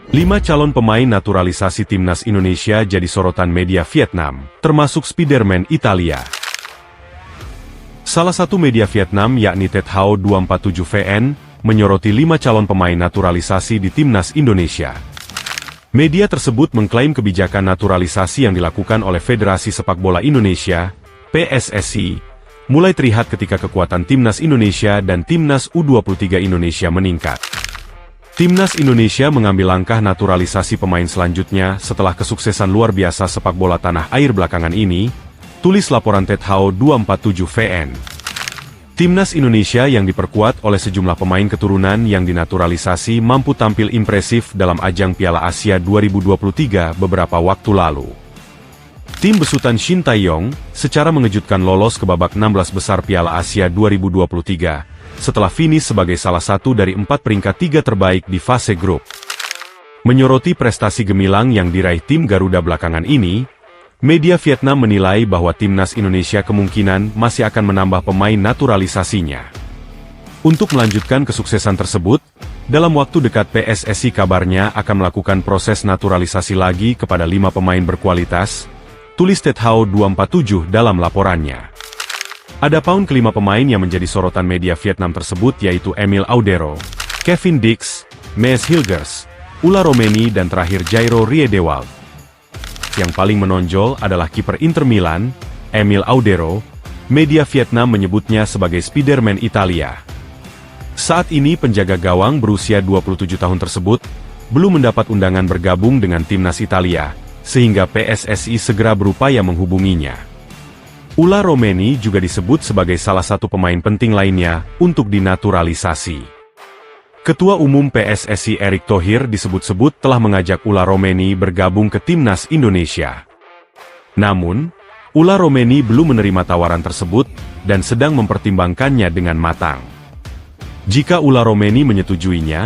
5 calon pemain naturalisasi timnas Indonesia jadi sorotan media Vietnam, termasuk Spiderman Italia. Salah satu media Vietnam yakni Tet Hao 247 VN, menyoroti 5 calon pemain naturalisasi di timnas Indonesia. Media tersebut mengklaim kebijakan naturalisasi yang dilakukan oleh Federasi Sepak Bola Indonesia, PSSI, mulai terlihat ketika kekuatan timnas Indonesia dan timnas U23 Indonesia meningkat. Timnas Indonesia mengambil langkah naturalisasi pemain selanjutnya setelah kesuksesan luar biasa sepak bola tanah air belakangan ini, tulis laporan Tet Hao 247 VN. Timnas Indonesia yang diperkuat oleh sejumlah pemain keturunan yang dinaturalisasi mampu tampil impresif dalam ajang Piala Asia 2023 beberapa waktu lalu. Tim besutan Shin Tae-yong secara mengejutkan lolos ke babak 16 besar Piala Asia 2023, setelah finish sebagai salah satu dari 4 peringkat 3 terbaik di fase grup. Menyoroti prestasi gemilang yang diraih tim Garuda belakangan ini, media Vietnam menilai bahwa timnas Indonesia kemungkinan masih akan menambah pemain naturalisasinya. Untuk melanjutkan kesuksesan tersebut, dalam waktu dekat PSSI kabarnya akan melakukan proses naturalisasi lagi kepada 5 pemain berkualitas, tulis Tet Hao 247 dalam laporannya. Ada pun kelima pemain yang menjadi sorotan media Vietnam tersebut yaitu Emil Audero, Kevin Dix, Mees Hilgers, Ulla Romeni dan terakhir Jairo Riedewald. Yang paling menonjol adalah kiper Inter Milan, Emil Audero. Media Vietnam menyebutnya sebagai Spiderman Italia. Saat ini penjaga gawang berusia 27 tahun tersebut belum mendapat undangan bergabung dengan timnas Italia, sehingga PSSI segera berupaya menghubunginya. Ulla Romeni juga disebut sebagai salah satu pemain penting lainnya untuk dinaturalisasi. Ketua Umum PSSI Erick Thohir disebut-sebut telah mengajak Ulla Romeni bergabung ke timnas Indonesia. Namun, Ulla Romeni belum menerima tawaran tersebut dan sedang mempertimbangkannya dengan matang. Jika Ulla Romeni menyetujuinya,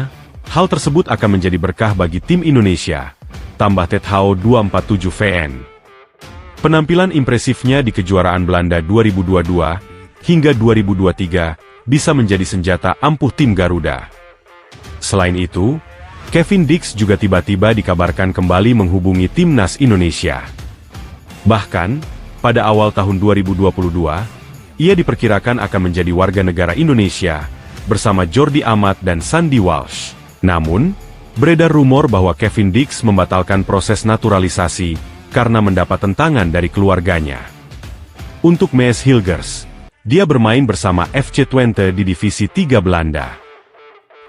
hal tersebut akan menjadi berkah bagi tim Indonesia, tambah Tet Hao 247 VN. Penampilan impresifnya di kejuaraan Belanda 2022 hingga 2023 bisa menjadi senjata ampuh tim Garuda. Selain itu, Kevin Dix juga tiba-tiba dikabarkan kembali menghubungi timnas Indonesia. Bahkan, pada awal tahun 2022, ia diperkirakan akan menjadi warga negara Indonesia bersama Jordi Amat dan Sandy Walsh. Namun, beredar rumor bahwa Kevin Dix membatalkan proses naturalisasi karena mendapat tentangan dari keluarganya. Untuk Mees Hilgers, dia bermain bersama FC Twente di Divisi 3 Belanda.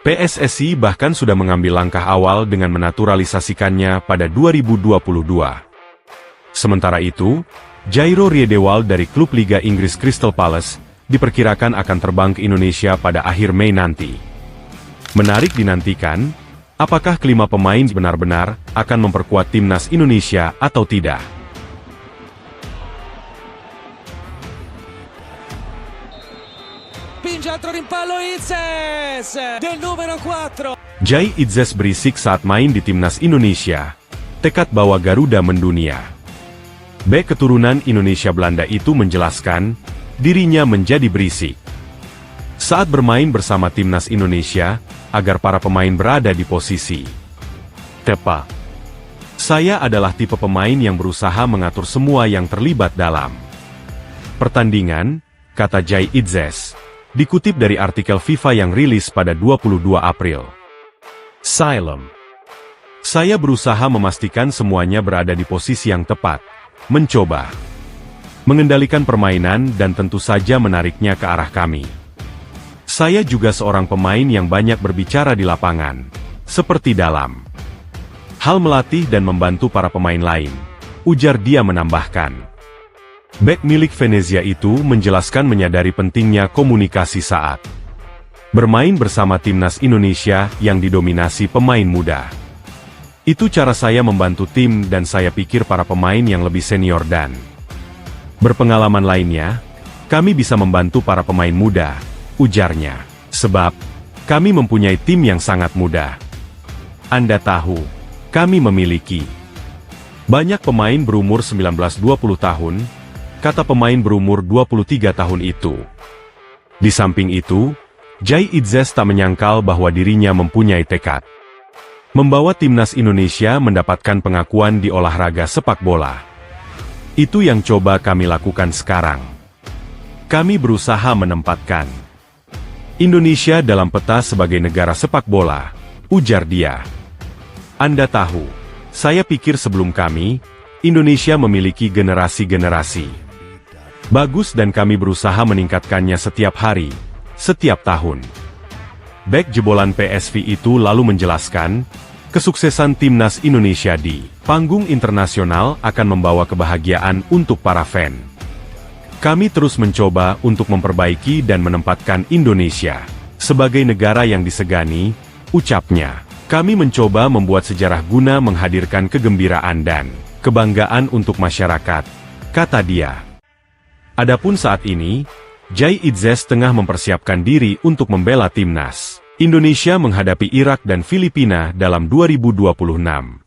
PSSI bahkan sudah mengambil langkah awal dengan menaturalisasikannya pada 2022. Sementara itu, Jairo Riedewald dari klub Liga Inggris Crystal Palace diperkirakan akan terbang ke Indonesia pada akhir Mei nanti. Menarik dinantikan, apakah kelima pemain benar-benar akan memperkuat timnas Indonesia atau tidak? Jai Itzes berisik saat main di timnas Indonesia. Tekad bawa Garuda mendunia. Bek keturunan Indonesia Belanda itu menjelaskan, dirinya menjadi berisik saat bermain bersama timnas Indonesia, agar para pemain berada di posisi tepat. Saya adalah tipe pemain yang berusaha mengatur semua yang terlibat dalam pertandingan, kata Jai Itzes, dikutip dari artikel FIFA yang rilis pada 22 April. Silem. Saya berusaha memastikan semuanya berada di posisi yang tepat, mencoba mengendalikan permainan dan tentu saja menariknya ke arah kami. Saya juga seorang pemain yang banyak berbicara di lapangan, seperti dalam hal melatih dan membantu para pemain lain, ujar dia menambahkan. Bek milik Venezia itu menjelaskan menyadari pentingnya komunikasi saat bermain bersama timnas Indonesia yang didominasi pemain muda. Itu cara saya membantu tim dan saya pikir para pemain yang lebih senior dan berpengalaman lainnya, kami bisa membantu para pemain muda, ujarnya. Sebab, kami mempunyai tim yang sangat muda. Anda tahu, kami memiliki banyak pemain berumur 19-20 tahun, kata pemain berumur 23 tahun itu. Di samping itu, Jai Itzes tak menyangkal bahwa dirinya mempunyai tekad Membawa timnas Indonesia mendapatkan pengakuan di olahraga sepak bola. Itu yang coba kami lakukan sekarang. Kami berusaha menempatkan Indonesia dalam peta sebagai negara sepak bola, ujar dia. Anda tahu, saya pikir sebelum kami, Indonesia memiliki generasi-generasi bagus dan kami berusaha meningkatkannya setiap hari, setiap tahun. Bek jebolan PSV itu lalu menjelaskan, kesuksesan timnas Indonesia di panggung internasional akan membawa kebahagiaan untuk para fan. Kami terus mencoba untuk memperbaiki dan menempatkan Indonesia sebagai negara yang disegani, ucapnya. Kami mencoba membuat sejarah guna menghadirkan kegembiraan dan kebanggaan untuk masyarakat, kata dia. Adapun saat ini, Jai Idzes tengah mempersiapkan diri untuk membela timnas Indonesia menghadapi Irak dan Filipina dalam 2026.